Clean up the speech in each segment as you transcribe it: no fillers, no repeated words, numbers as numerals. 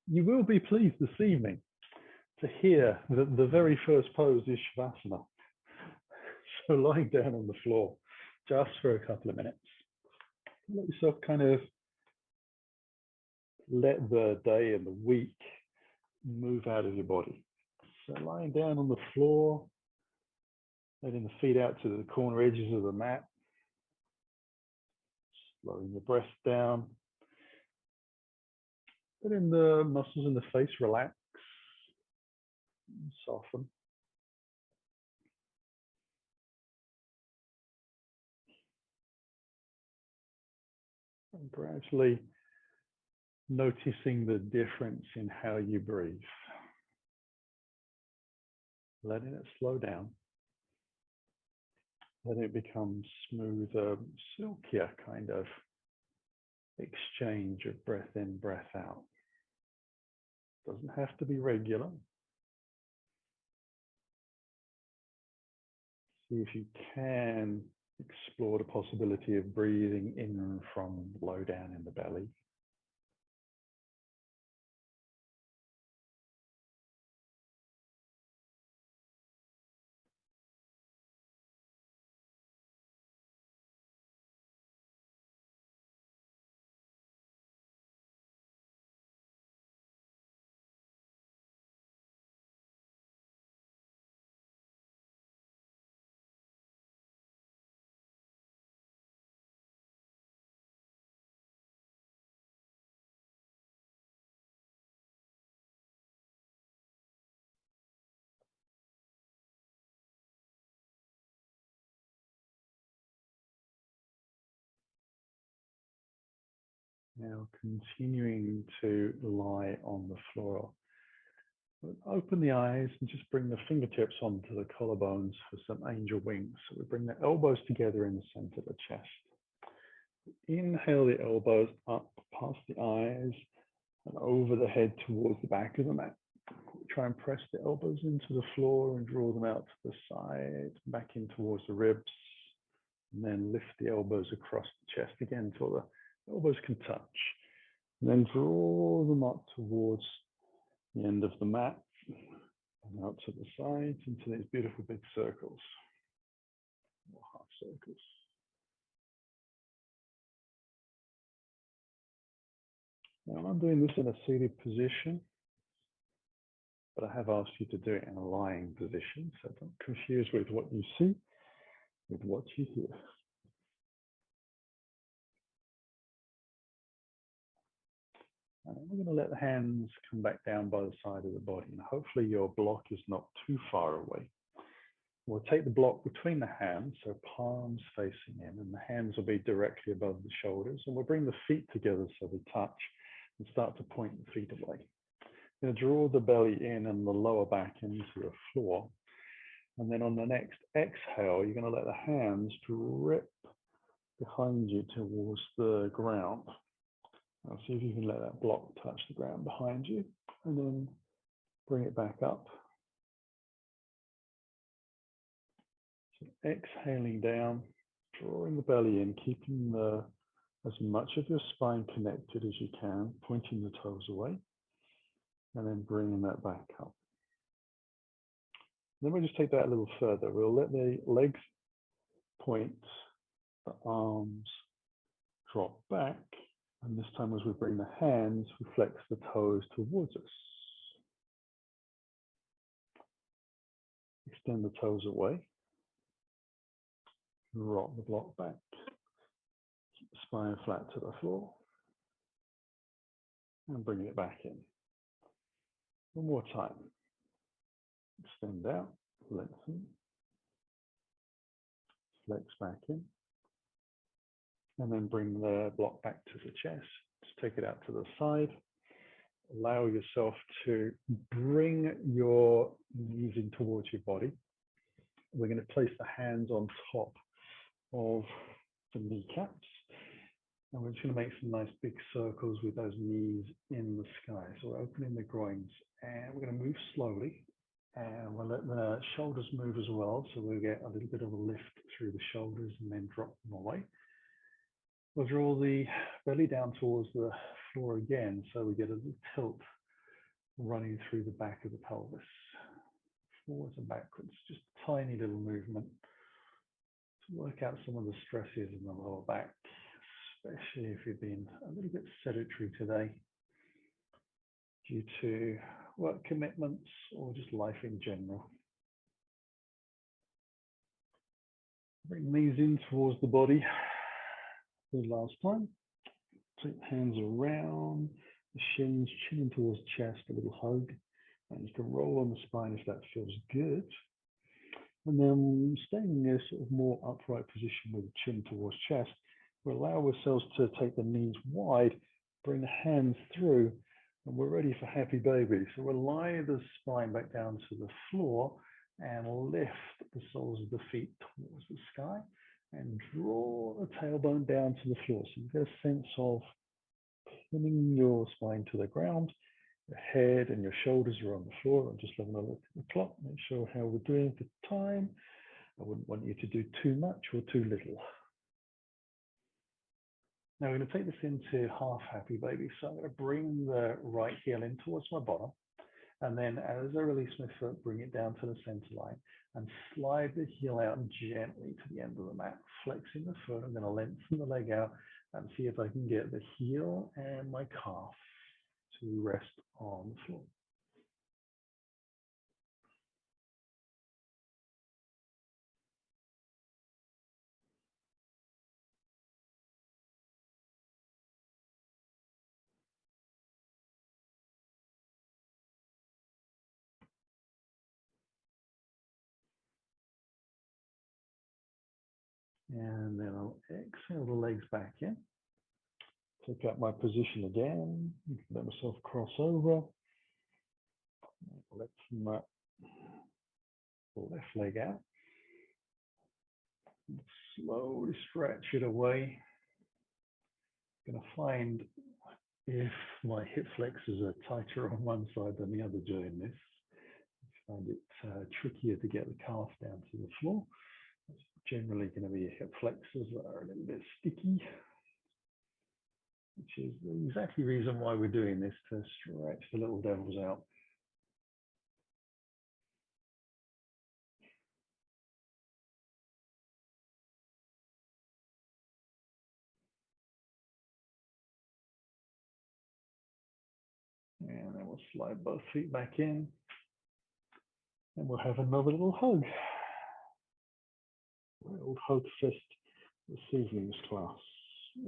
You will be pleased this evening to hear that the very first pose is Shavasana. So lying down on the floor just for a couple of minutes. Let yourself kind of let the day and the week move out of your body. So lying down on the floor, letting the feet out to the corner edges of the mat, slowing the breath down, letting the muscles in the face relax, soften. And gradually noticing the difference in how you breathe. Letting it slow down. Letting it become smoother, silkier kind of exchange of breath in, breath out. Doesn't have to be regular. See if you can explore the possibility of breathing in from low down in the belly. Now continuing to lie on the floor. Open the eyes and just bring the fingertips onto the collarbones for some angel wings. So we bring the elbows together in the center of the chest. Inhale the elbows up past the eyes and over the head towards the back of the mat. Try and press the elbows into the floor and draw them out to the side, back in towards the ribs. And then lift the elbows across the chest again till the elbows can touch. And then draw them up towards the end of the mat and out to the sides into these beautiful big circles, or half circles. Now I'm doing this in a seated position, but I have asked you to do it in a lying position, so don't confuse with what you see with what you hear. And we're going to let the hands come back down by the side of the body, and hopefully your block is not too far away. We'll take the block between the hands, so palms facing in, and the hands will be directly above the shoulders, and we'll bring the feet together so they touch and start to point the feet away. You're going to draw the belly in and the lower back into the floor, and then on the next exhale, you're going to let the hands drip behind you towards the ground. Now see if you can let that block touch the ground behind you, and then bring it back up. So exhaling down, drawing the belly in, keeping as much of your spine connected as you can, pointing the toes away, and then bringing that back up. Then we'll just take that a little further. We'll let the legs point, the arms drop back, and this time as we bring the hands, we flex the toes towards us. Extend the toes away. Rock the block back. Keep the spine flat to the floor. And bring it back in. One more time. Extend out, lengthen. Flex back in. And then bring the block back to the chest. Just take it out to the side. Allow yourself to bring your knees in towards your body. We're going to place the hands on top of the kneecaps. And we're just going to make some nice big circles with those knees in the sky. So we're opening the groins and we're going to move slowly. And we'll let the shoulders move as well. So we'll get a little bit of a lift through the shoulders and then drop them away. We'll draw the belly down towards the floor again, so we get a little tilt running through the back of the pelvis, forwards and backwards, just a tiny little movement to work out some of the stresses in the lower back, especially if you've been a little bit sedentary today due to work commitments or just life in general. Bring knees in towards the body for the last time. Take the hands around the shins, chin in towards chest, a little hug. And you can roll on the spine if that feels good. And then staying in a sort of more upright position with the chin towards chest, we'll allow ourselves to take the knees wide, bring the hands through, and we're ready for happy baby. So we'll lie the spine back down to the floor and lift the soles of the feet towards the sky and draw the tailbone down to the floor. So you get a sense of pinning your spine to the ground. Your head and your shoulders are on the floor. I'm just having a look at the clock, make sure how we're doing for time. I wouldn't want you to do too much or too little. Now we're going to take this into half happy baby. So I'm going to bring the right heel in towards my bottom. And then as I release my foot, bring it down to the center line and slide the heel out gently to the end of the mat, flexing the foot. I'm going to lengthen the leg out and see if I can get the heel and my calf to rest on the floor. And then I'll exhale the legs back in. Take out my position again. Let myself cross over. Let my left leg out. Slowly stretch it away. I'm going to find if my hip flexors are tighter on one side than the other during this. I find it trickier to get the calf down to the floor. It's generally going to be your hip flexors that are a little bit sticky, which is the exactly reason why we're doing this, to stretch the little devils out. And then we'll slide both feet back in. And we'll have another little hug. Little hug fist this evening's class.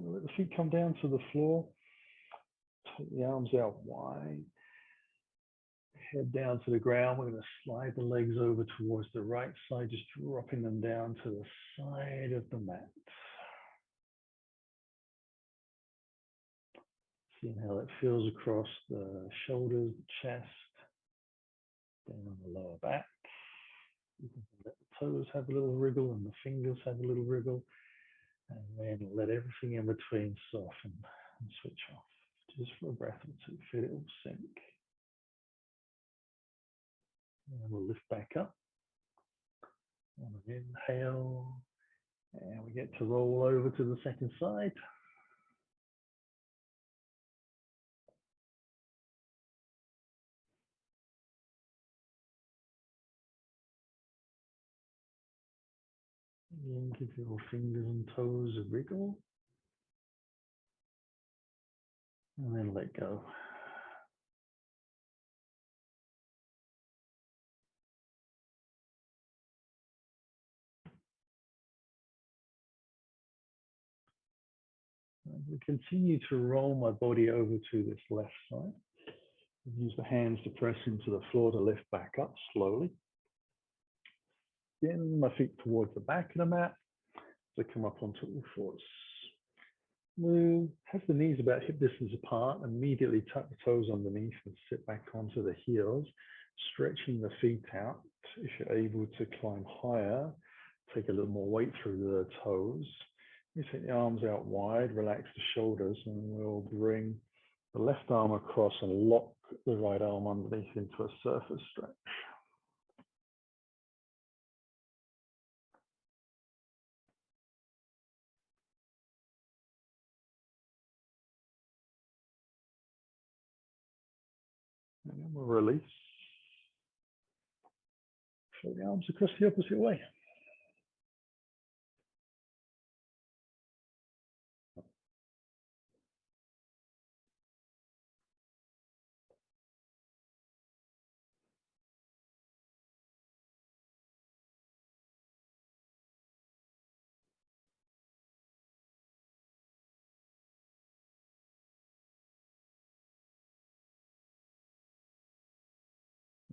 Let the feet come down to the floor. Take the arms out wide. Head down to the ground. We're going to slide the legs over towards the right side, just dropping them down to the side of the mat. Seeing how that feels across the shoulders, the chest, down the lower back. You can let the toes have a little wriggle and the fingers have a little wriggle. And then let everything in between soften and switch off. Just for a breath or two, feel it all sink. And we'll lift back up. On an inhale, and we get to roll over to the second side. Again, give your fingers and toes a wriggle. And then let go. And we continue to roll my body over to this left side. Use the hands to press into the floor to lift back up slowly. Spin my feet towards the back of the mat. So come up onto all fours. Move, have the knees about hip distance apart. Immediately tuck the toes underneath and sit back onto the heels, stretching the feet out. If you're able to climb higher, take a little more weight through the toes. You take the arms out wide, relax the shoulders, and we'll bring the left arm across and lock the right arm underneath into a surface stretch. And then we'll release. Flow the arms across the opposite way.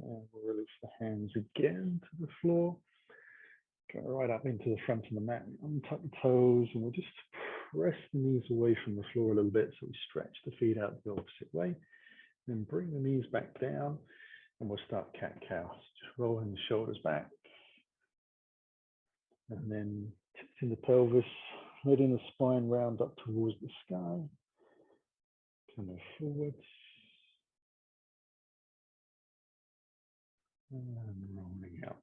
And we'll release the hands again to the floor. Go right up into the front of the mat. Untuck the toes, and we'll just press the knees away from the floor a little bit so we stretch the feet out the opposite way. Then bring the knees back down, and we'll start cat-cow. Just rolling the shoulders back. And then tilting the pelvis, letting the spine round up towards the sky. Coming forwards. And rolling out.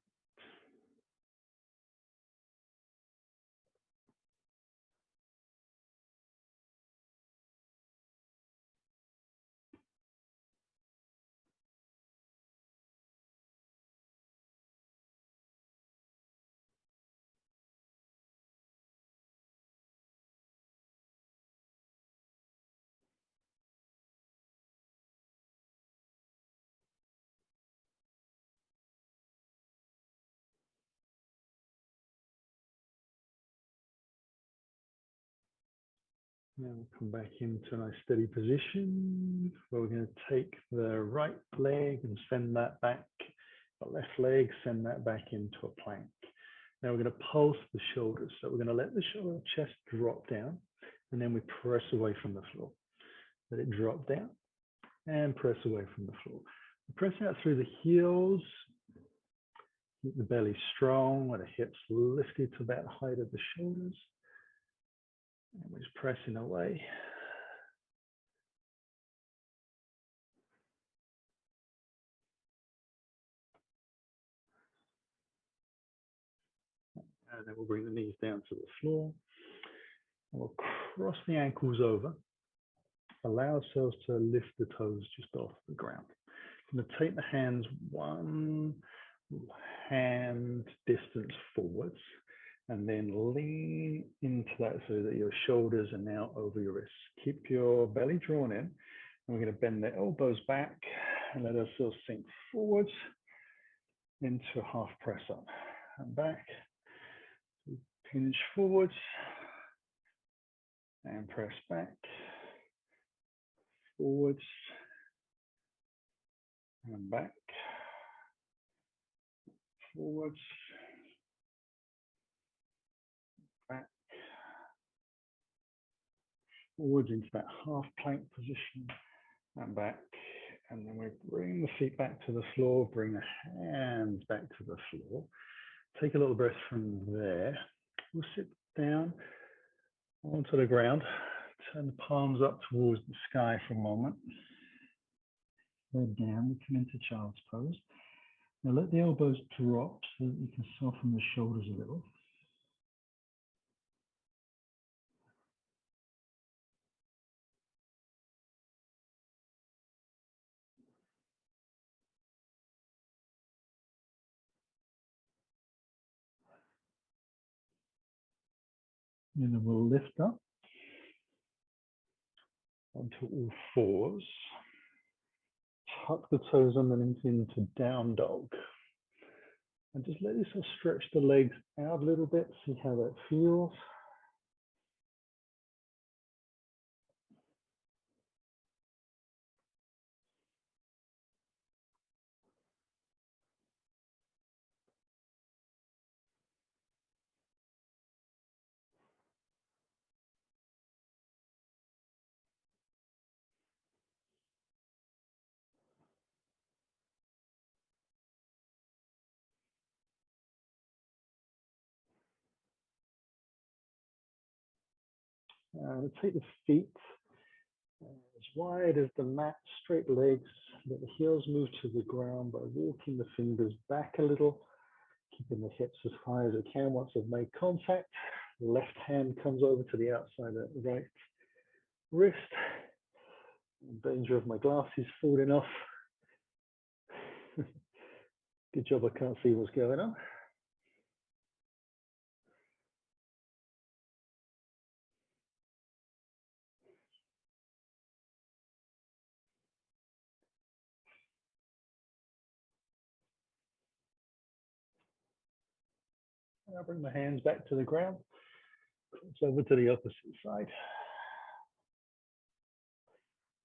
Now we'll come back into a nice steady position where we're going to take the right leg and send that back. The left leg, send that back into a plank. Now we're going to pulse the shoulders. So we're going to let the shoulder chest drop down, and then we press away from the floor. Let it drop down and press away from the floor. Press out through the heels. Keep the belly strong, with the hips lifted to about the height of the shoulders. And we're just pressing away. And then we'll bring the knees down to the floor. And we'll cross the ankles over. Allow ourselves to lift the toes just off the ground. I'm going to take the hands one hand distance forwards, and then lean into that so that your shoulders are now over your wrists. Keep your belly drawn in, and we're going to bend the elbows back and let ourselves sink forwards into a half press up and back. Hinge forwards and press back, forwards and back, forwards, back, forwards into that half plank position and back. And then we bring the feet back to the floor, bring the hands back to the floor. Take a little breath from there. We'll sit down onto the ground, turn the palms up towards the sky for a moment. Head down, we come into child's pose. Now let the elbows drop so that you can soften the shoulders a little. And then we'll lift up onto all fours. Tuck the toes underneath into down dog. And just let yourself stretch the legs out a little bit, see how that feels. We'll take the feet as wide as the mat, straight legs, let the heels move to the ground by walking the fingers back a little, keeping the hips as high as I can. Once I've made contact, left hand comes over to the outside of the right wrist. In danger of my glasses falling off. Good job I can't see what's going on. I'll bring my hands back to the ground. Cross over to the opposite side.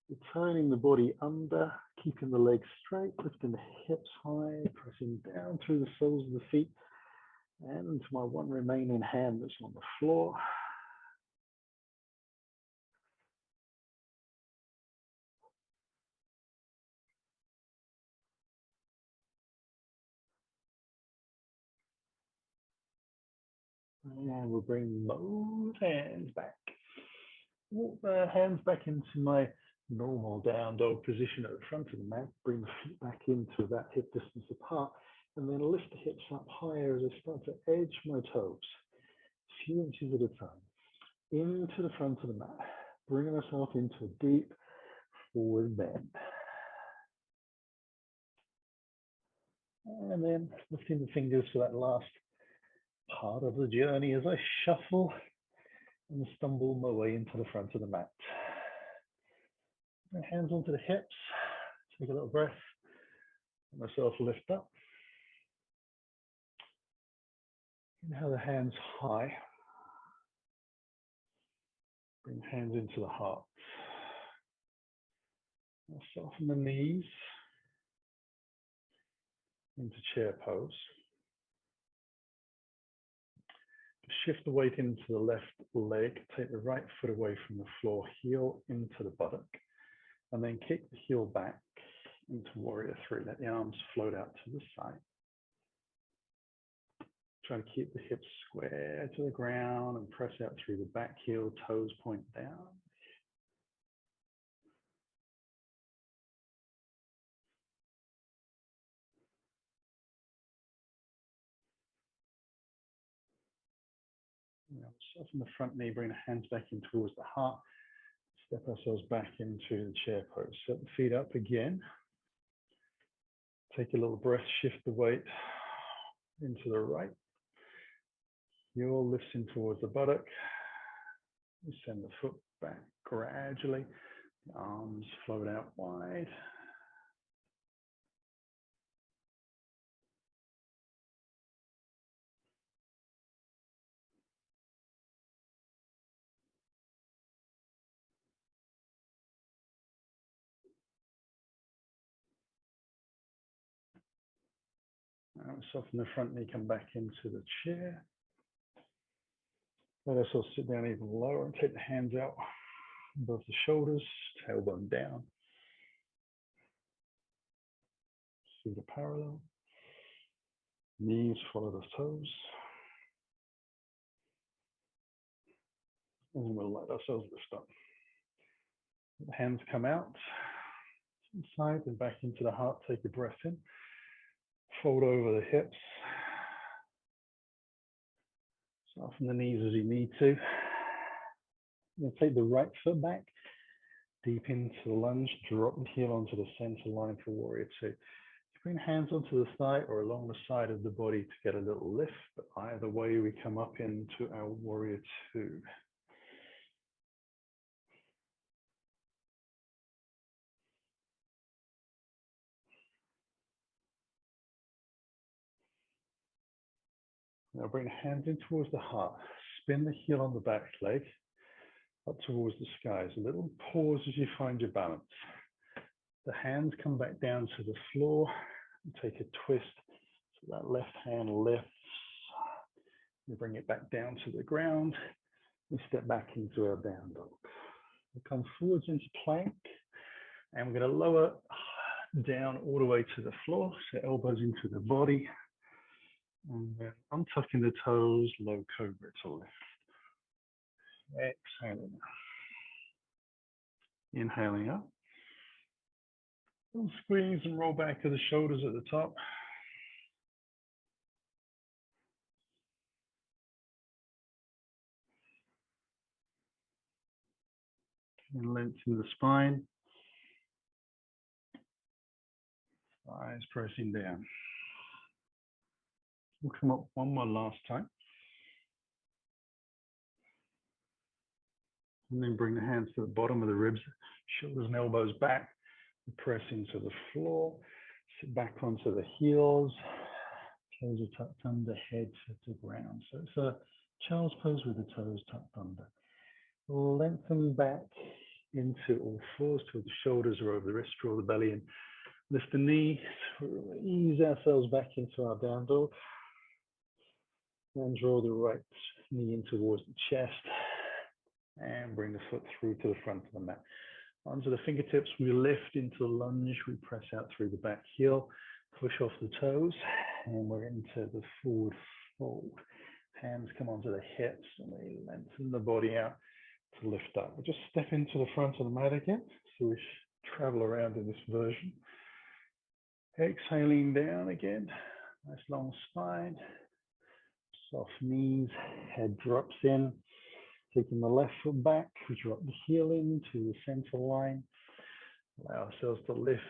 We're turning the body under, keeping the legs straight, lifting the hips high, pressing down through the soles of the feet, and to my one remaining hand that's on the floor. And we'll bring both hands back. Walk the hands back into my normal down dog position at the front of the mat. Bring the feet back into about hip distance apart, and then lift the hips up higher as I start to edge my toes, a few inches at a time, into the front of the mat, bringing myself into a deep forward bend. And then lifting the fingers for that last part of the journey as I shuffle and stumble my way into the front of the mat. My hands onto the hips, take a little breath, let myself lift up. Inhale the hands high. Bring hands into the heart. Now soften the knees into chair pose. Shift the weight into the left leg, take the right foot away from the floor, heel into the buttock, and then kick the heel back into warrior three. Let the arms float out to the side. Try to keep the hips square to the ground and press out through the back heel, toes point down. Now, soften the front knee, bring the hands back in towards the heart. Step ourselves back into the chair pose. Set the feet up again. Take a little breath, shift the weight into the right. Heel lifts in towards the buttock. We send the foot back gradually. The arms float out wide. Now soften the front knee, come back into the chair. Let ourselves sit down even lower and take the hands out above the shoulders, tailbone down. Feet are parallel. Knees follow the toes. And we'll let ourselves lift up. The hands come out to the side and back into the heart. Take a breath in. Fold over the hips. Soften the knees as you need to. Then take the right foot back, deep into the lunge, drop the heel onto the center line for warrior two. You bring hands onto the thigh or along the side of the body to get a little lift, but either way we come up into our warrior two. Now bring the hands in towards the heart. Spin the heel on the back leg up towards the skies. A little pause as you find your balance. The hands come back down to the floor. And take a twist so that left hand lifts. We bring it back down to the ground. We step back into our down dog. We'll come forwards into plank, and we're going to lower down all the way to the floor. So elbows into the body. And then untucking the toes, low cobra to lift. Exhaling. Inhaling up. And squeeze and roll back to the shoulders at the top. And lengthen the spine. Eyes pressing down. We'll come up one more last time. And then bring the hands to the bottom of the ribs, shoulders and elbows back. Press into the floor. Sit back onto the heels. Toes are tucked under, head to the ground. So it's a child's pose with the toes tucked under. Lengthen back into all fours till the shoulders are over the wrists. Draw the belly in. Lift the knee. Ease ourselves back into our down dog. And draw the right knee in towards the chest. And bring the foot through to the front of the mat. Onto the fingertips, we lift into the lunge. We press out through the back heel. Push off the toes. And we're into the forward fold. Hands come onto the hips. And we lengthen the body out to lift up. We'll just step into the front of the mat again. So we travel around in this version. Exhaling down again. Nice long spine. Soft knees. Head drops in. Taking the left foot back. We drop the heel into the center line. Allow ourselves to lift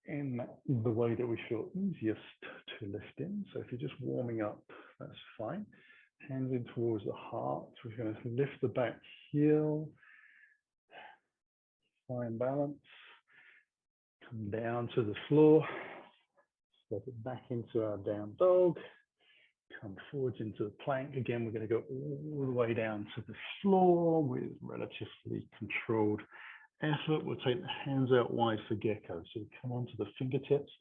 in the way that we feel easiest to lift in. So if you're just warming up, that's fine. Hands in towards the heart. We're going to lift the back heel. Find balance. Come down to the floor. Step it back into our down dog. Come forwards into the plank. Again, we're going to go all the way down to the floor with relatively controlled effort. We'll take the hands out wide for gecko. So we come onto the fingertips.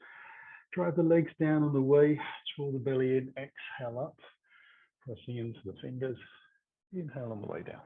Drive the legs down on the way. Draw the belly in. Exhale up. Pressing into the fingers. Inhale on the way down.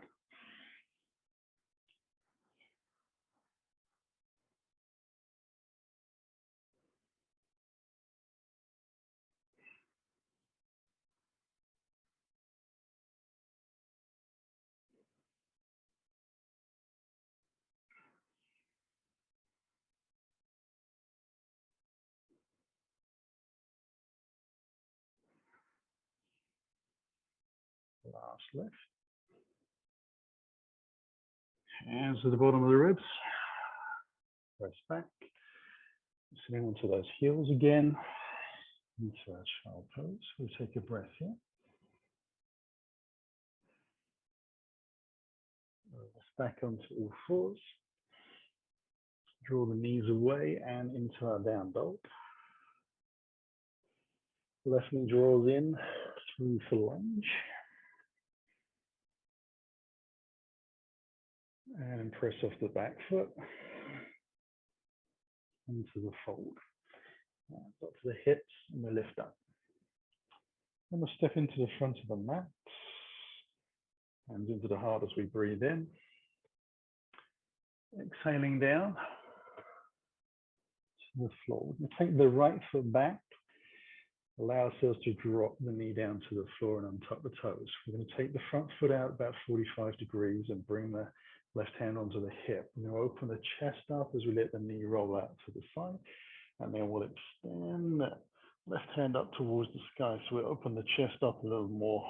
Last lift. Hands to the bottom of the ribs. Press back. Sitting onto those heels again. Into our child pose. We'll take a breath here. Lift back onto all fours. Draw the knees away and into our down dog. Left knee draws in through for lunge. And press off the back foot into the fold. Up to the hips and we lift up. Then we'll step into the front of the mat. Hands into the heart as we breathe in. Exhaling down to the floor. We'll take the right foot back. Allow ourselves to drop the knee down to the floor and untuck the toes. We're going to take the front foot out about 45 degrees and bring the left hand onto the hip. We're going to open the chest up as we let the knee roll out to the side. And then we'll extend that left hand up towards the sky. So we'll open the chest up a little more.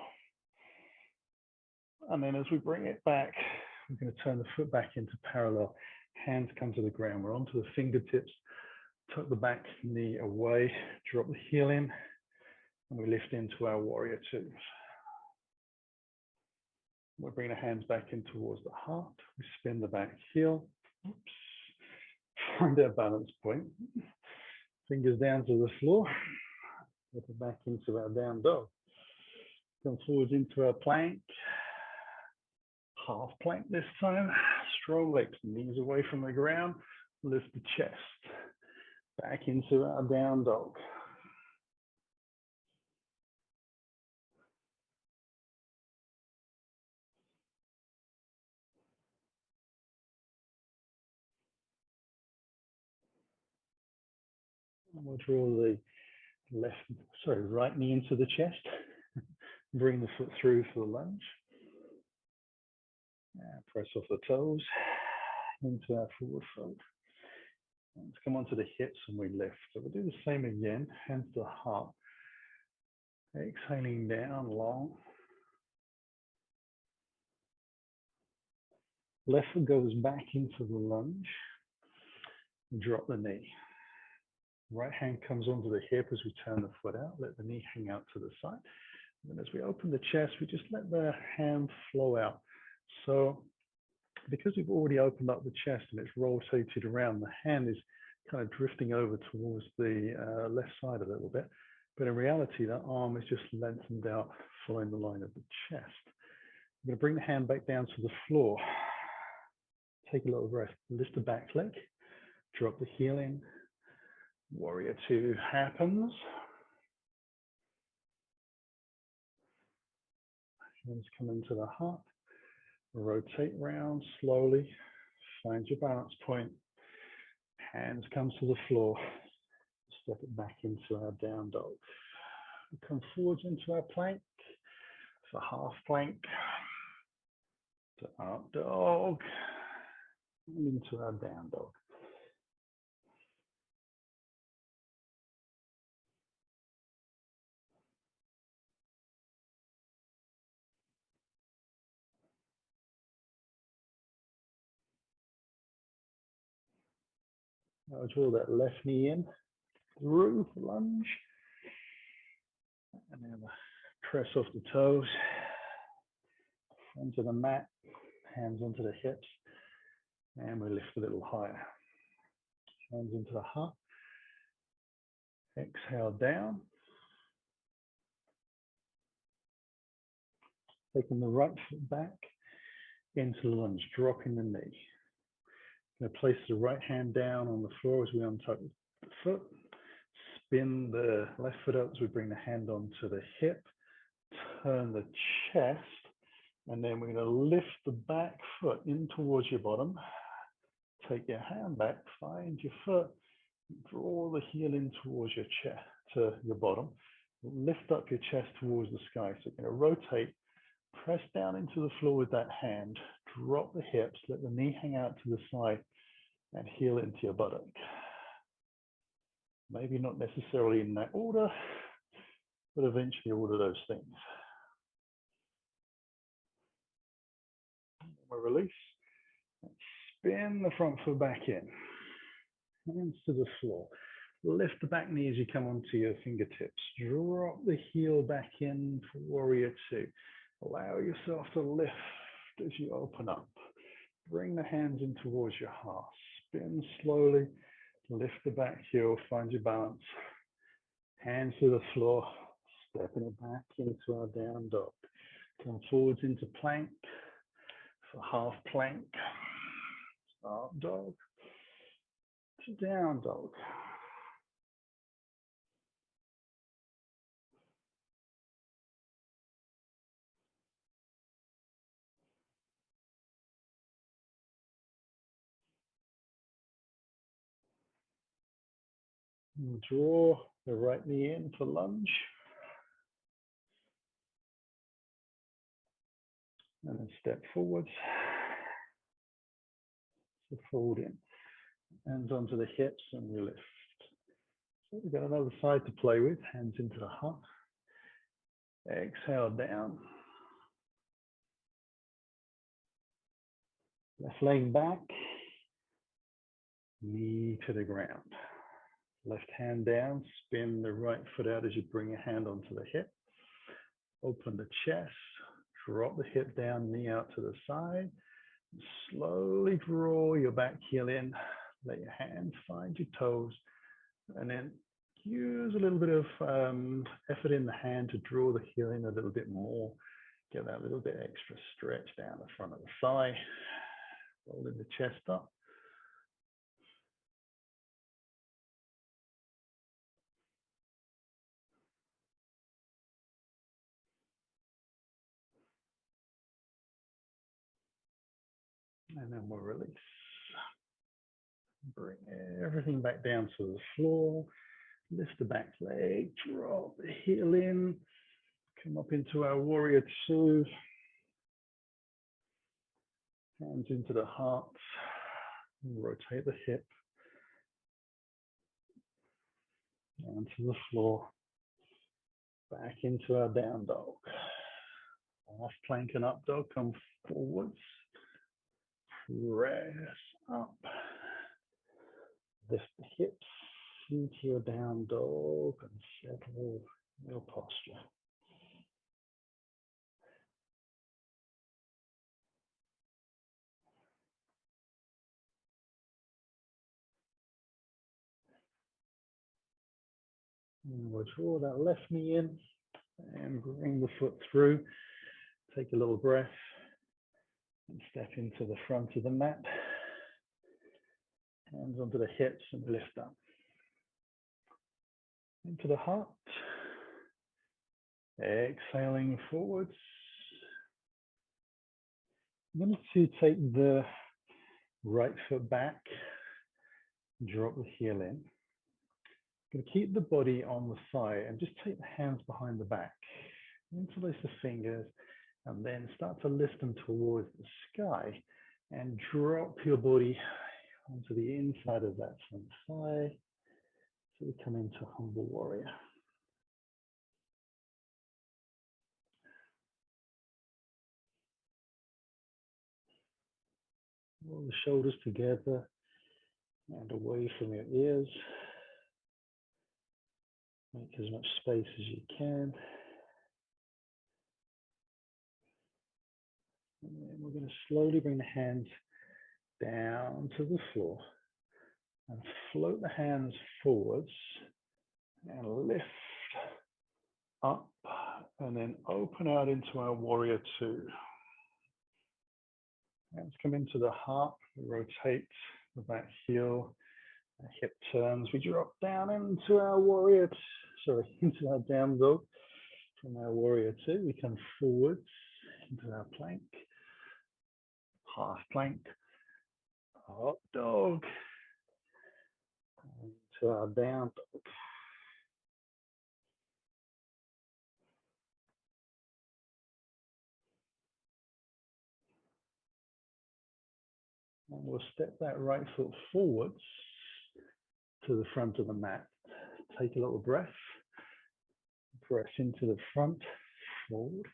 And then as we bring it back, we're going to turn the foot back into parallel. Hands come to the ground. We're onto the fingertips. Tuck the back knee away. Drop the heel in. And we lift into our warrior two. We'll bring the hands back in towards the heart. We spin the back heel. Oops. Find our balance point. Fingers down to the floor. Get it back into our down dog. Come forwards into our plank. Half plank this time. Strong legs, knees away from the ground. Lift the chest. Back into our down dog. And we'll draw the right knee into the chest. Bring the foot through for the lunge. And press off the toes into our forward fold. Let's come onto the hips and we lift. So we'll do the same again. Hands to the heart. Exhaling down long. Left foot goes back into the lunge. Drop the knee. Right hand comes onto the hip as we turn the foot out. Let the knee hang out to the side. And then as we open the chest, we just let the hand flow out. So because we've already opened up the chest and it's rotated around, the hand is kind of drifting over towards the left side a little bit. But in reality, that arm is just lengthened out following the line of the chest. I'm going to bring the hand back down to the floor. Take a little breath. Lift the back leg. Drop the heel in. Warrior two happens. Hands come into the heart. Rotate round slowly. Find your balance point. Hands come to the floor. Step it back into our down dog. We come forwards into our plank. For half plank. To up dog. And into our down dog. I'll draw that left knee in through the lunge. And then press off the toes. Onto the mat. Hands onto the hips. And we lift a little higher. Hands into the heart. Exhale down. Taking the right foot back into the lunge, dropping the knee. Going to place the right hand down on the floor as we untuck the foot. Spin the left foot up as we bring the hand onto the hip. Turn the chest. And then we're going to lift the back foot in towards your bottom. Take your hand back, find your foot, draw the heel in towards your chest, to your bottom. Lift up your chest towards the sky. So you're going to rotate, press down into the floor with that hand, drop the hips, let the knee hang out to the side, and heel into your buttock. Maybe not necessarily in that order, but eventually order those things. We'll release. Spin the front foot back in. Hands to the floor. Lift the back knee as you come onto your fingertips. Drop the heel back in for warrior two. Allow yourself to lift as you open up. Bring the hands in towards your heart. Spin slowly. Lift the back heel. Find your balance. Hands to the floor. Stepping it back into our down dog. Come forwards into plank. For half plank. Up dog. To down dog. We'll draw the right knee in for lunge. And then step forwards. So fold in. Hands onto the hips and we lift. So we've got another side to play with. Hands into the heart. Exhale down. Left leg back. Knee to the ground. Left hand down. Spin the right foot out as you bring your hand onto the hip. Open the chest. Drop the hip down, knee out to the side. Slowly draw your back heel in. Let your hands find your toes. And then use a little bit of effort in the hand to draw the heel in a little bit more. Get that little bit extra stretch down the front of the thigh. Holding the chest up. And then we'll release. Bring everything back down to the floor. Lift the back leg, drop the heel in. Come up into our warrior two. Hands into the heart. Rotate the hip. Down to the floor. Back into our down dog. Half plank and up dog. Come forwards. Press up. Lift the hips. into your down dog and settle your posture. And we'll draw that left knee in and bring the foot through. Take a little breath and step into the front of the mat. Hands onto the hips and lift up. Into the heart. Exhaling forwards. I'm going to take the right foot back, drop the heel in. I'm going to keep the body on the side and just take the hands behind the back. Interlace the fingers and then start to lift them towards the sky and drop your body onto the inside of that front thigh. So we come into humble warrior. Roll the shoulders together and away from your ears. Make as much space as you can. And then we're going to slowly bring the hands down to the floor and float the hands forwards and lift up and then open out into our warrior two. Hands come into the heart, we rotate the back heel, our hip turns, we drop down into our warrior, into our down dog. From our warrior two, we come forwards into our plank, half plank, up dog, into our down dog. And we'll step that right foot forwards to the front of the mat. Take a little breath. Press into the front, forward.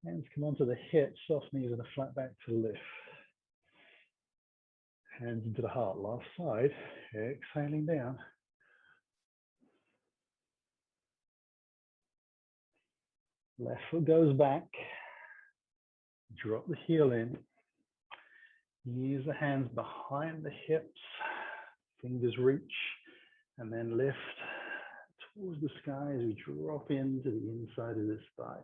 Hands come onto the hips, soft knees and a flat back to lift. Hands into the heart, last side. Exhaling down. Left foot goes back. Drop the heel in. Use the hands behind the hips. Fingers reach. And then lift towards the sky as we drop into the inside of this thigh.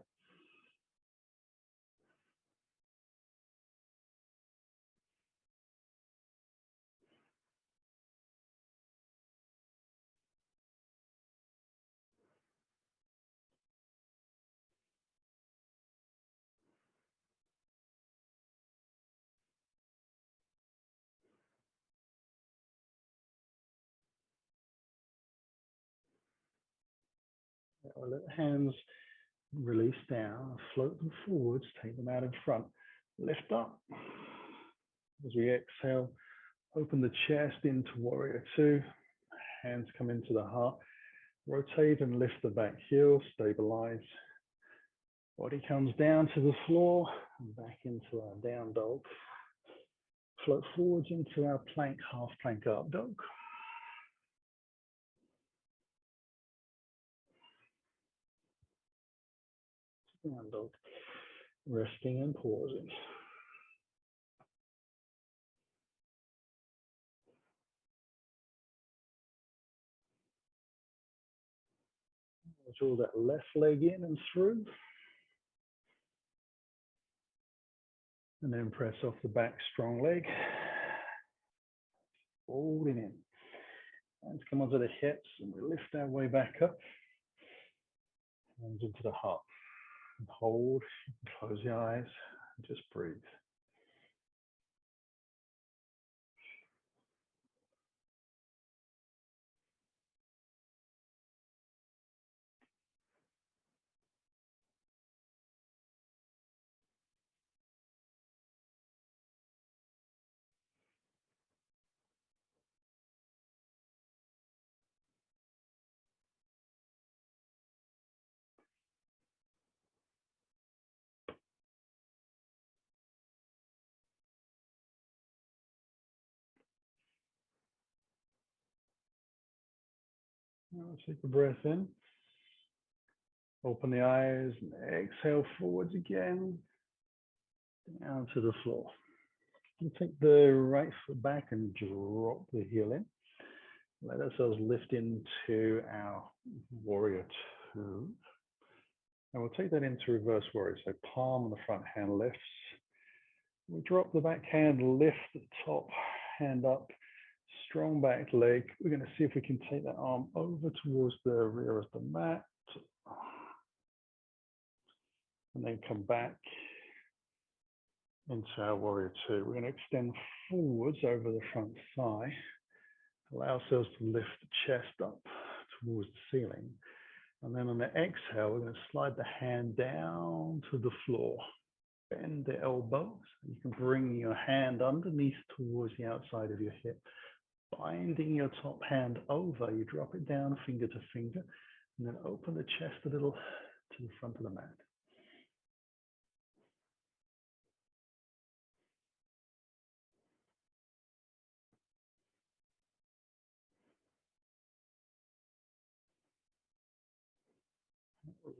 Let the hands release down, float them forwards, take them out in front, lift up. As we exhale, open the chest into warrior two, hands come into the heart, rotate and lift the back heel, stabilize. Body comes down to the floor and back into our down dog. Float forwards into our plank, half plank up dog. Down dog, resting and pausing. Draw that left leg in and through. And then press off the back strong leg. Folding in. Hands come onto the hips and we lift our way back up. Hands into the heart. And hold, close your eyes, and just breathe. Now take a breath in. Open the eyes and exhale forwards again, down to the floor. And take the right foot back and drop the heel in. Let ourselves lift into our warrior two. And we'll take that into reverse warrior. So palm on the front hand lifts. We drop the back hand, lift the top hand up, strong back leg. We're going to see if we can take that arm over towards the rear of the mat. And then come back into our warrior two. We're going to extend forwards over the front thigh. Allow ourselves to lift the chest up towards the ceiling. And then on the exhale, we're going to slide the hand down to the floor. Bend the elbow so you can bring your hand underneath towards the outside of your hip. Binding your top hand over, you drop it down finger to finger, and then open the chest a little to the front of the mat.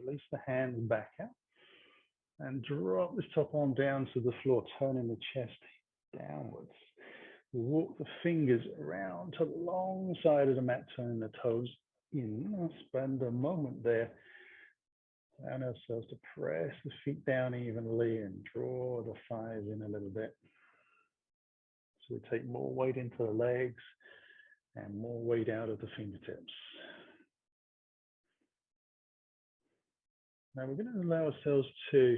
Release the hands back out and drop this top arm down to the floor, turning the chest downwards. Walk the fingers around to the long side of the mat, turning the toes in. Spend a moment there. Allow ourselves to press the feet down evenly and draw the thighs in a little bit. So we take more weight into the legs and more weight out of the fingertips. Now we're going to allow ourselves to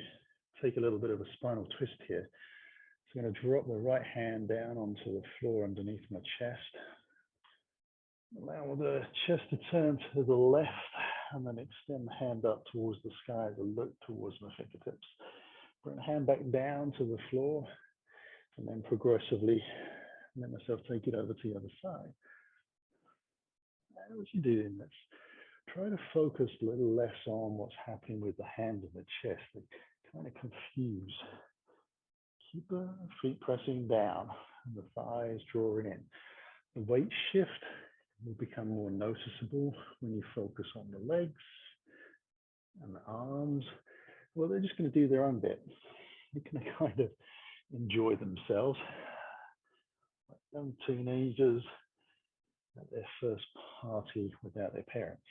take a little bit of a spinal twist here. So I'm going to drop the right hand down onto the floor underneath my chest. Allow the chest to turn to the left and then extend the hand up towards the sky as I look towards my fingertips. Bring the hand back down to the floor and then progressively let myself take it over to the other side. And what you do in this, try to focus a little less on what's happening with the hand and the chest. They kind of confuse. Keep the feet pressing down and the thighs drawing in. The weight shift will become more noticeable when you focus on the legs and the arms. Well, they're just going to do their own bit. They're going to kind of enjoy themselves. Like young teenagers at their first party without their parents.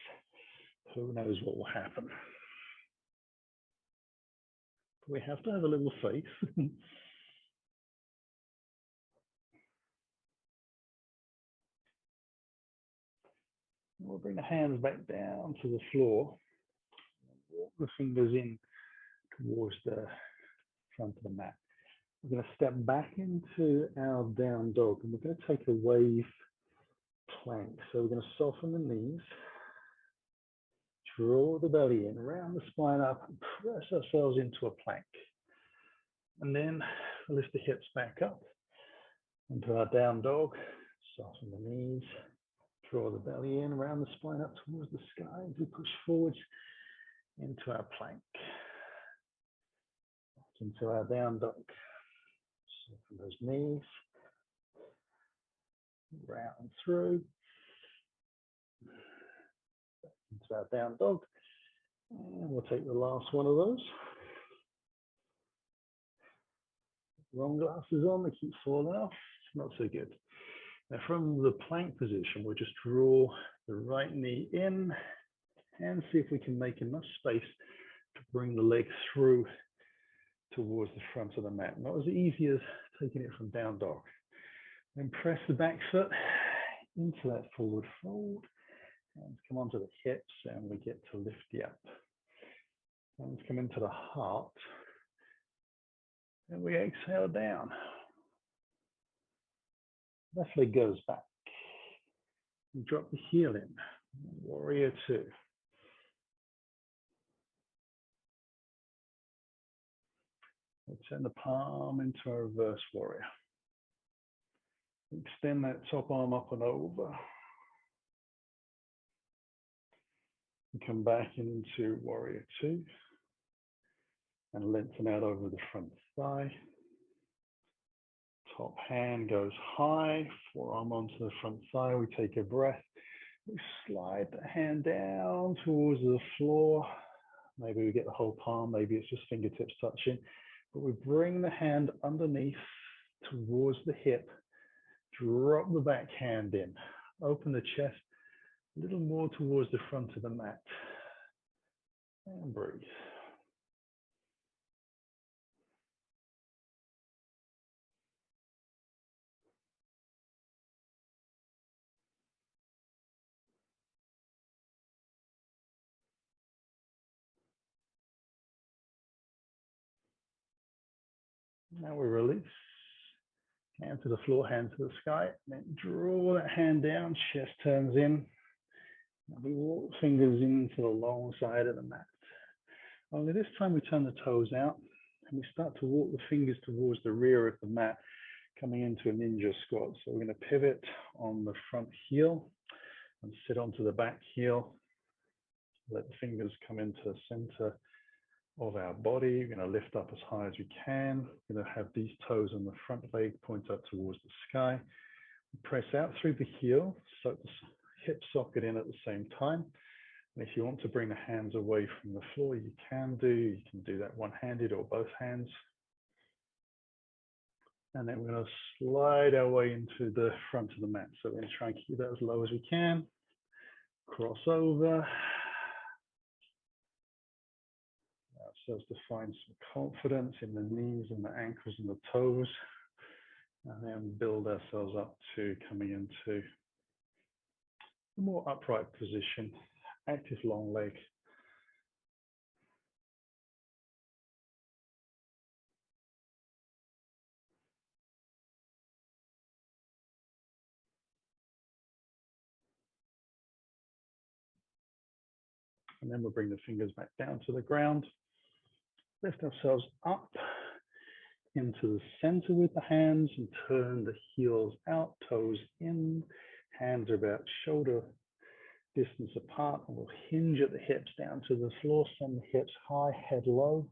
Who knows what will happen? But we have to have a little faith. We'll bring the hands back down to the floor. Walk the fingers in towards the front of the mat. We're going to step back into our down dog and we're going to take a wave plank. So we're going to soften the knees, draw the belly in, round the spine up, and press ourselves into a plank. And then lift the hips back up into our down dog, soften the knees, draw the belly in, round the spine up towards the sky as we push forwards into our plank. Into our down dog. Soften those knees, round through, into our down dog. And we'll take the last one of those. Wrong glasses on, they keep falling off. It's not so good. Now from the plank position, we'll just draw the right knee in and see if we can make enough space to bring the leg through towards the front of the mat. Not as easy as taking it from down dog. Then press the back foot into that forward fold. Hands come onto the hips and we get to lift you up. Hands come into the heart. And we exhale down. Left leg goes back. We drop the heel in. Warrior two. We'll turn the palm into a reverse warrior. Extend that top arm up and over. And come back into warrior two. And lengthen out over the front thigh. Top hand goes high, forearm onto the front thigh. We take a breath We slide the hand down towards the floor. Maybe we get the whole palm, maybe it's just fingertips touching, but we bring the hand underneath towards the hip, drop the back hand in, open the chest a little more towards the front of the mat, and breathe. Now we release. Hand to the floor, hand to the sky. Then draw that hand down, chest turns in. And we walk fingers into the long side of the mat. Only this time we turn the toes out and we start to walk the fingers towards the rear of the mat, coming into a ninja squat. So we're going to pivot on the front heel and sit onto the back heel. Let the fingers come into the center of our body. We're going to lift up as high as we can. We're going to have these toes on the front leg point up towards the sky. Press out through the heel, so the hip socket in at the same time. And if you want to bring the hands away from the floor, you can do. You can do that one-handed or both hands. And then we're going to slide our way into the front of the mat. So we're going to try and keep that as low as we can. Cross over. Ourselves to find some confidence in the knees and the ankles and the toes, and then build ourselves up to coming into a more upright position, active long leg. And then we'll bring the fingers back down to the ground, lift ourselves up into the center with the hands and turn the heels out, toes in, hands are about shoulder distance apart, and we'll hinge at the hips down to the floor, send the hips high, head low.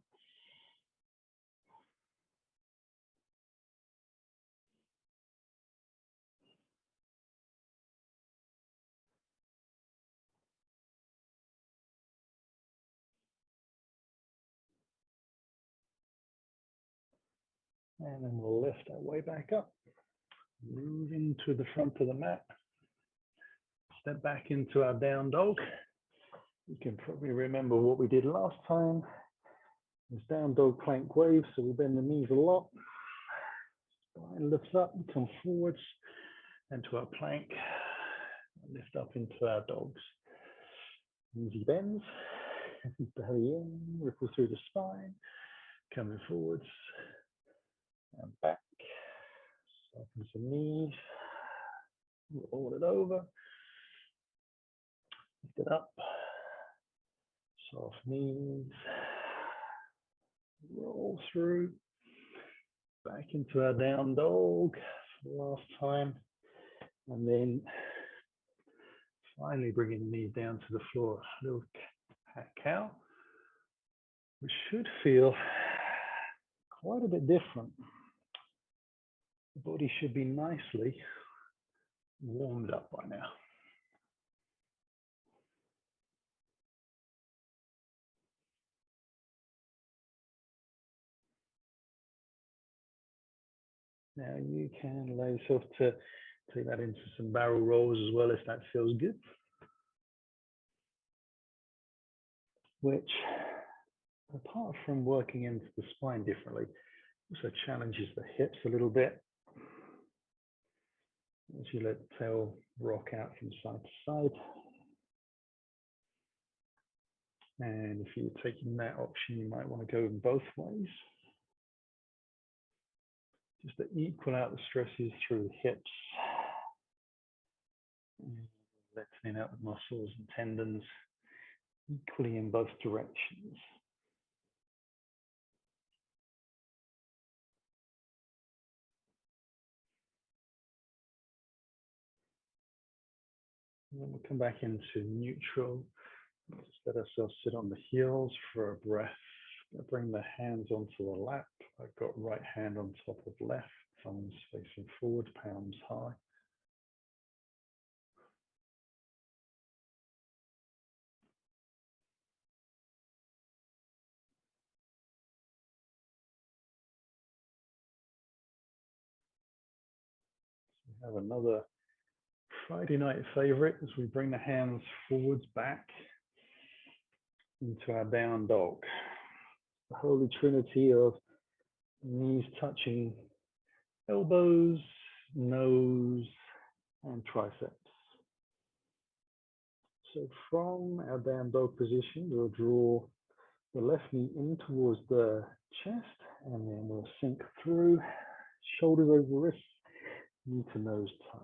And then we'll lift our way back up, move into the front of the mat, step back into our down dog. You can probably remember what we did last time. It's down dog plank wave, so we bend the knees a lot. Spine lifts up, we come forwards into our plank, lift up into our dogs. Easy bends, belly in, ripple through the spine, coming forwards and back. Soften some knees, roll it over, lift it up, soft knees, roll through, back into our down dog for the last time, and then finally bringing the knees down to the floor, little cat cow, which should feel quite a bit different. The body should be nicely warmed up by now. Now you can allow yourself to take that into some barrel rolls as well if that feels good. Which, apart from working into the spine differently, also challenges the hips a little bit. As you let the tail rock out from side to side. And if you're taking that option, you might want to go in both ways. Just to equal out the stresses through the hips. Letting out the muscles and tendons equally in both directions. And then we'll come back into neutral. Just let ourselves sit on the heels for a breath. Bring the hands onto the lap. I've got right hand on top of left, thumbs facing forward, palms high. Have another Friday night favorite as we bring the hands forwards back into our down dog. The holy trinity of knees touching elbows, nose, and triceps. So from our down dog position, we'll draw the left knee in towards the chest, and then we'll sink through, shoulders over wrists, knee to nose touch.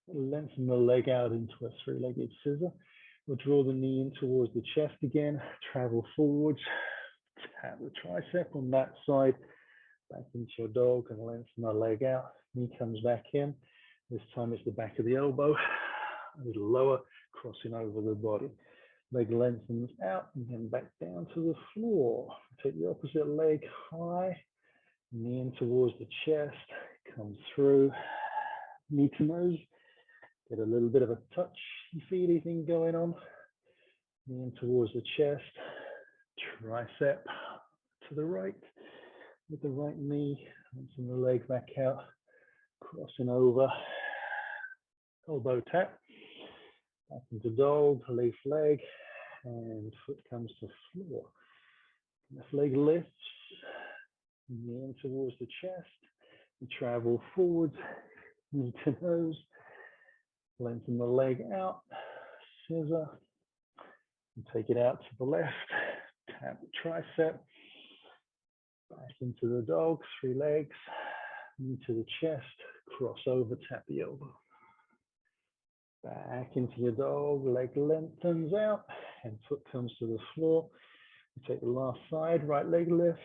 Lengthen the leg out into a three-legged scissor. We'll draw the knee in towards the chest again, travel forwards, tap the tricep on that side, back into your dog, and lengthen the leg out. Knee comes back in. This time it's the back of the elbow, a little lower, crossing over the body. Leg lengthens out and then back down to the floor. Take the opposite leg high, knee in towards the chest, come through, knee to nose. Get a little bit of a touchy-feely thing going on. Knee in towards the chest, tricep to the right with the right knee, lengthen the leg back out, crossing over, elbow tap, back into dog, left leg, and foot comes to floor. Left leg lifts, knee in towards the chest, and travel forward, knee to nose, lengthen the leg out, scissor, and take it out to the left, tap the tricep, back into the dog, three legs, knee to the chest, cross over, tap the elbow. Back into your dog, leg lengthens out, and foot comes to the floor. You take the last side, right leg lifts,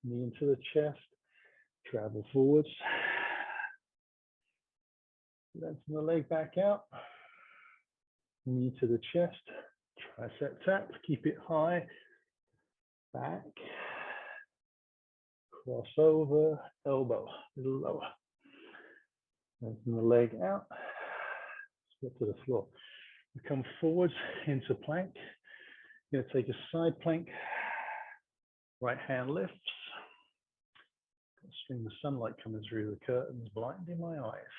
knee into the chest, travel forwards. Lengthen the leg back out, knee to the chest, tricep tap, keep it high, back, cross over, elbow, a little lower. Lengthen the leg out, split to the floor. We come forwards into plank. You're going to take a side plank, right hand lifts. Stream of sunlight coming through the curtains, blinding my eyes.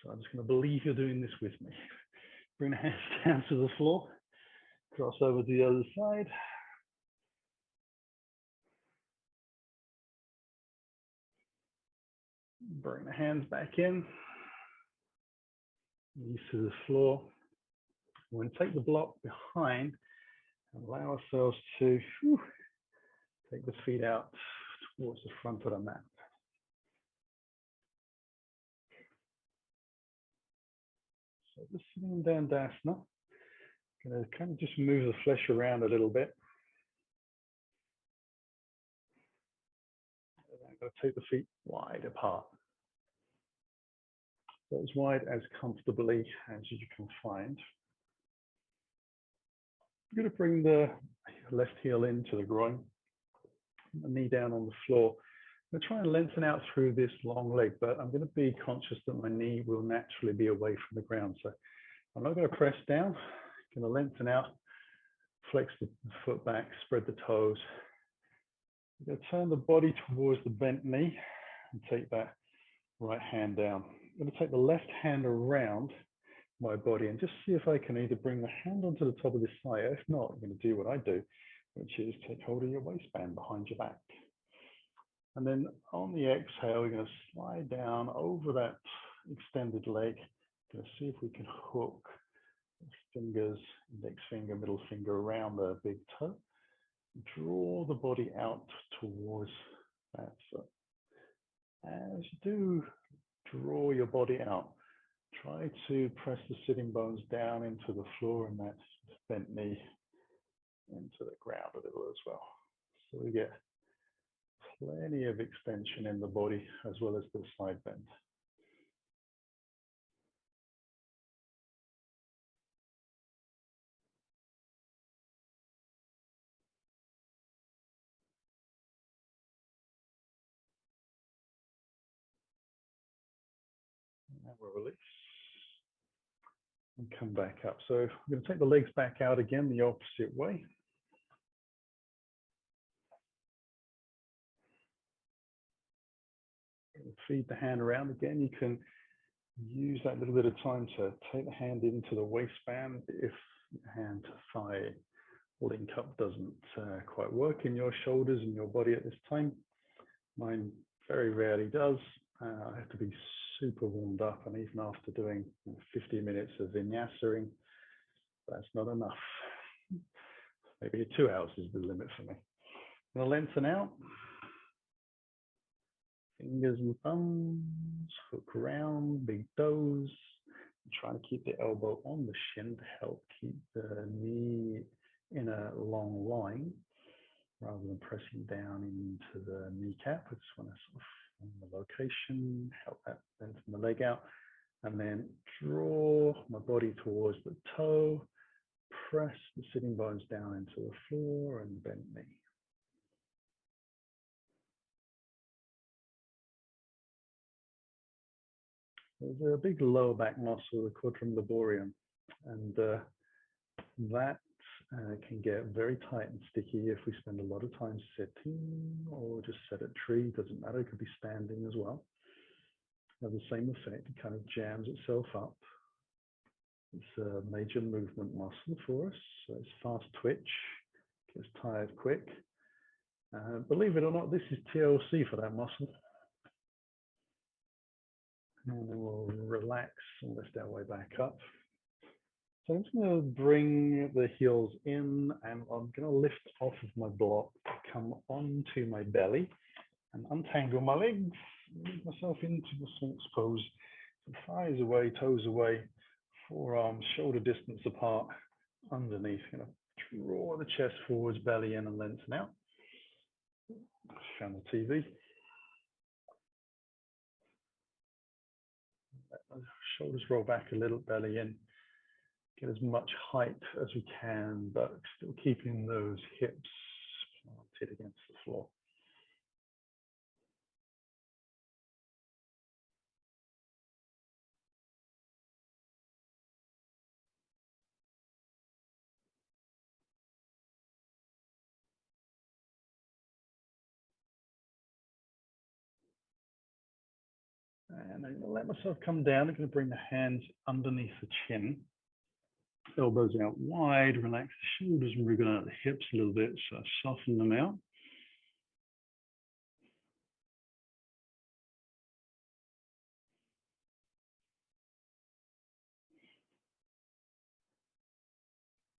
So I'm just going to believe you're doing this with me. Bring the hands down to the floor, cross over to the other side. Bring the hands back in, knees to the floor. We're going to take the block behind and allow ourselves to take the feet out towards the front of the mat. So just sitting down Dandasana, going to kind of just move the flesh around a little bit. And I'm going to take the feet wide apart. So as wide as comfortably as you can find. I'm going to bring the left heel into the groin, the knee down on the floor. I'm going to try and lengthen out through this long leg, but I'm going to be conscious that my knee will naturally be away from the ground. So I'm not going to press down. I'm going to lengthen out, flex the foot back, spread the toes. I'm going to turn the body towards the bent knee and take that right hand down. I'm going to take the left hand around my body and just see if I can either bring the hand onto the top of this thigh. If not, I'm going to do what I do, which is take hold of your waistband behind your back. And then on the exhale, we're going to slide down over that extended leg. Going to see if we can hook fingers, index finger, middle finger around the big toe. Draw the body out towards that foot. As you do draw your body out, try to press the sitting bones down into the floor and that bent knee into the ground a little as well. So we get plenty of extension in the body as well as the side bend. And we'll release and come back up. So we're going to take the legs back out again the opposite way. Feed the hand around again. You can use that little bit of time to take the hand into the waistband if hand to thigh link up doesn't quite work in your shoulders and your body at this time. Mine very rarely does. I have to be super warmed up, and even after doing 50 minutes of vinyasing, that's not enough. Maybe 2 hours is the limit for me. I'm going to lengthen out. Fingers and thumbs, hook around, big toes. Try to keep the elbow on the shin to help keep the knee in a long line rather than pressing down into the kneecap. I just want to sort of find the location, help that lengthen the leg out, and then draw my body towards the toe, press the sitting bones down into the floor and bend knee. There's a big lower back muscle, the quadriceps laborium, and that can get very tight and sticky if we spend a lot of time sitting or just sedentary. Doesn't matter, it could be standing as well. Have the same effect, it kind of jams itself up. It's a major movement muscle for us, so it's fast twitch, gets tired quick. Believe it or not, this is TLC for that muscle. And then we'll relax and lift our way back up. So I'm just going to bring the heels in, and I'm going to lift off of my block, come onto my belly and untangle my legs, move myself into the Sphinx pose. So thighs away, toes away, forearms shoulder distance apart, underneath. Going to draw the chest forwards, belly in and lengthen out. Found the TV. Shoulders roll back a little, belly in. Get as much height as we can, but still keeping those hips planted against the floor. And I'm going to let myself come down. I'm going to bring the hands underneath the chin. Elbows out wide, relax the shoulders and wriggle out the hips a little bit, so soften them out.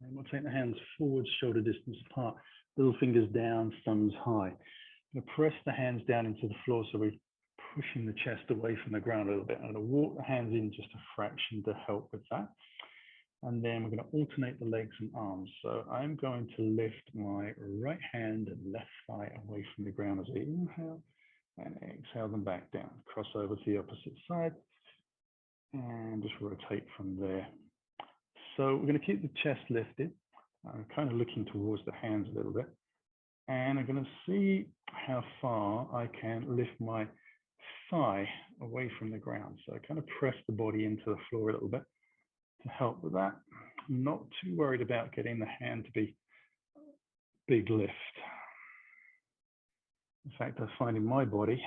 And we'll take the hands forward, shoulder distance apart, little fingers down, thumbs high. I'm going to press the hands down into the floor so we're pushing the chest away from the ground a little bit. I'm going to walk the hands in just a fraction to help with that. And then we're going to alternate the legs and arms. So I'm going to lift my right hand and left thigh away from the ground as I inhale and exhale them back down. Cross over to the opposite side and just rotate from there. So we're going to keep the chest lifted. I'm kind of looking towards the hands a little bit. And I'm going to see how far I can lift my thigh away from the ground. So I kind of press the body into the floor a little bit to help with that. I'm not too worried about getting the hand to be big lift. In fact, I find in my body,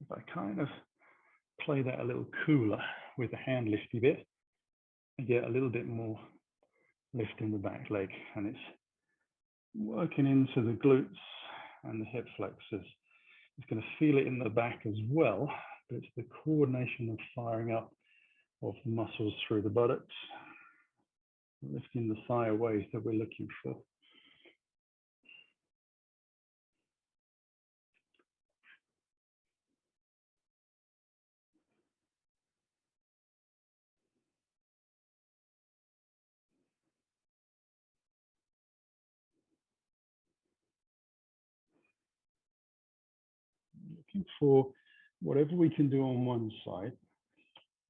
if I kind of play that a little cooler with the hand lifty bit, I get a little bit more lift in the back leg, and it's working into the glutes and the hip flexors. It's going to feel it in the back as well, but it's the coordination of firing up of the muscles through the buttocks, lifting the thigh away that we're looking for. Looking for whatever we can do on one side,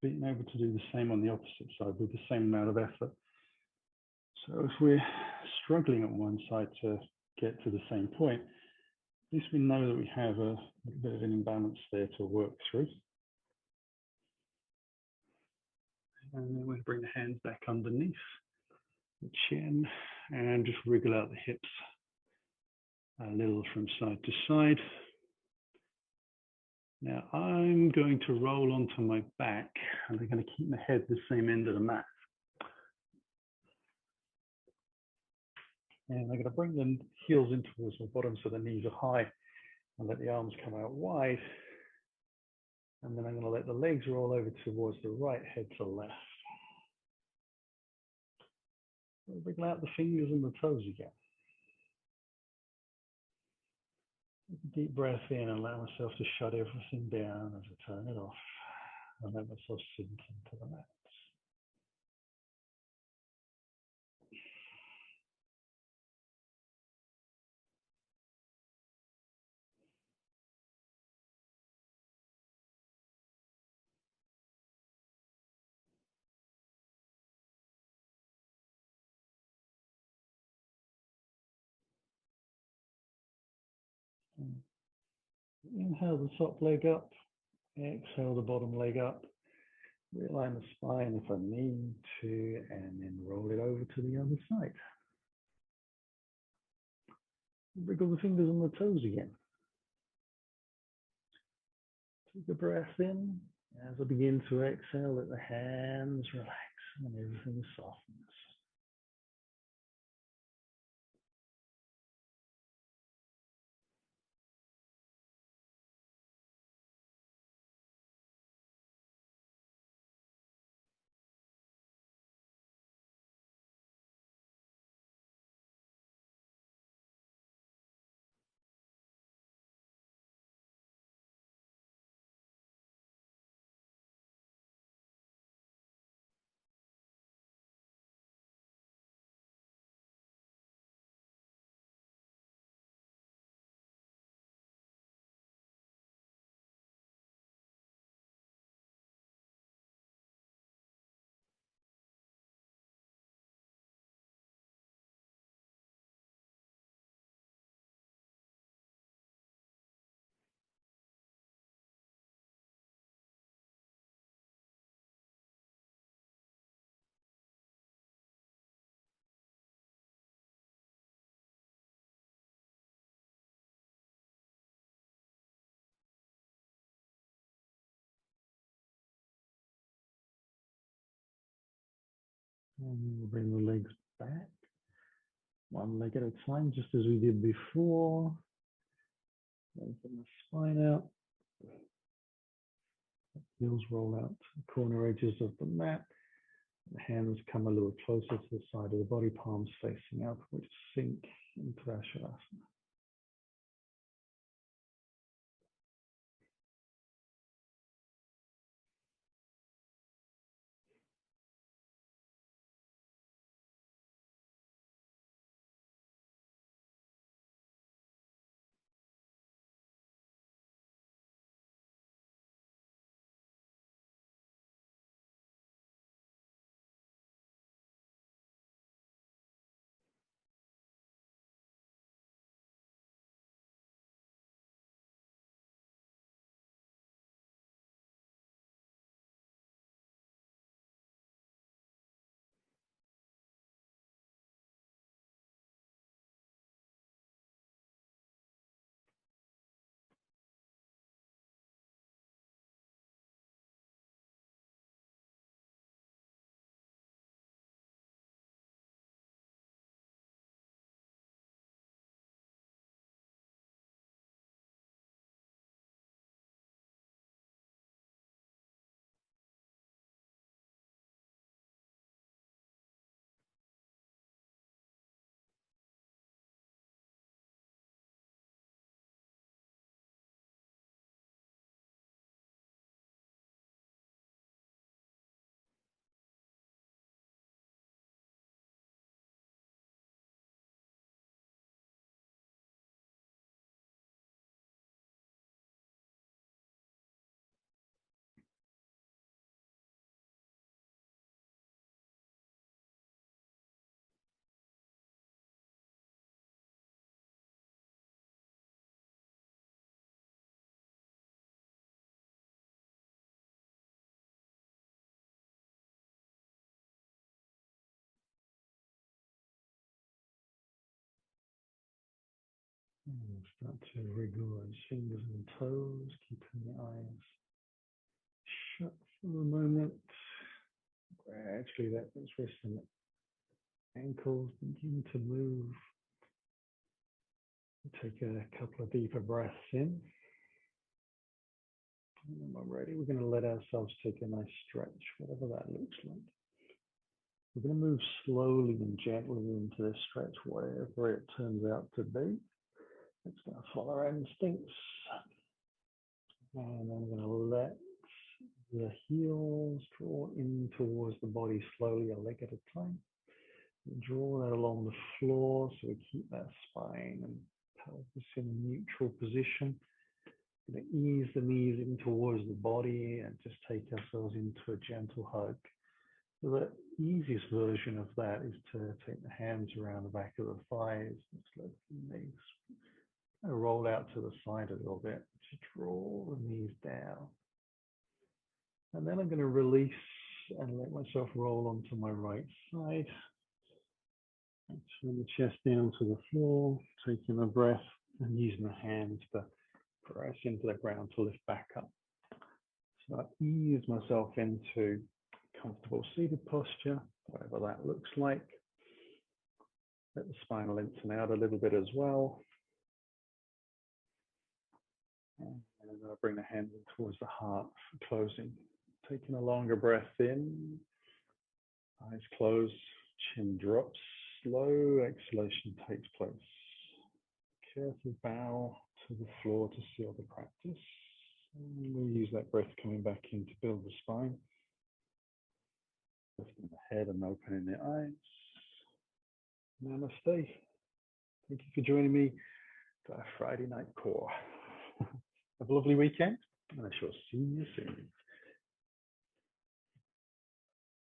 being able to do the same on the opposite side with the same amount of effort. So if we're struggling on one side to get to the same point, at least we know that we have a bit of an imbalance there to work through. And then we're going to bring the hands back underneath the chin and just wriggle out the hips a little from side to side. Now I'm going to roll onto my back and I'm going to keep my head the same end of the mat. And I'm going to bring the heels in towards my bottom so the knees are high and let the arms come out wide. And then I'm going to let the legs roll over towards the right, head to left. Wiggle out the fingers and the toes again. Take a deep breath in and allow myself to shut everything down as I turn it off and let myself sink into the mat. Inhale the top leg up, exhale the bottom leg up. Realign the spine if I need to, and then roll it over to the other side. Wriggle the fingers and the toes again. Take a breath in. As I begin to exhale, let the hands relax and everything softens. And we'll bring the legs back, one leg at a time, just as we did before. Lengthen the spine out. Heels roll out to the corner edges of the mat. The hands come a little closer to the side of the body, palms facing up, which sink into our shavasana. And start to wriggle those fingers and toes, keeping the eyes shut for a moment. Gradually let those wrists and ankles begin to move. Take a couple of deeper breaths in. And when we're ready, we're going to let ourselves take a nice stretch, whatever that looks like. We're going to move slowly and gently into this stretch, whatever it turns out to be. It's going to follow our instincts. And then we're going to let the heels draw in towards the body slowly, a leg at a time. Draw that along the floor so we keep that spine and pelvis in a neutral position. We're going to ease the knees in towards the body and just take ourselves into a gentle hug. So the easiest version of that is to take the hands around the back of the thighs, just let the knees roll out to the side a little bit, to draw the knees down. And then I'm going to release and let myself roll onto my right side. And turn the chest down to the floor, taking a breath and using the hands to press into the ground to lift back up. So I ease myself into comfortable seated posture, whatever that looks like. Let the spine lengthen out a little bit as well. And then I'll bring the hands in towards the heart for closing. Taking a longer breath in, eyes closed, chin drops, slow exhalation takes place. Careful bow to the floor to seal the practice. And we'll use that breath coming back in to build the spine. Lifting the head and opening the eyes. Namaste. Thank you for joining me for our Friday night core. Have a lovely weekend, and I shall see you soon.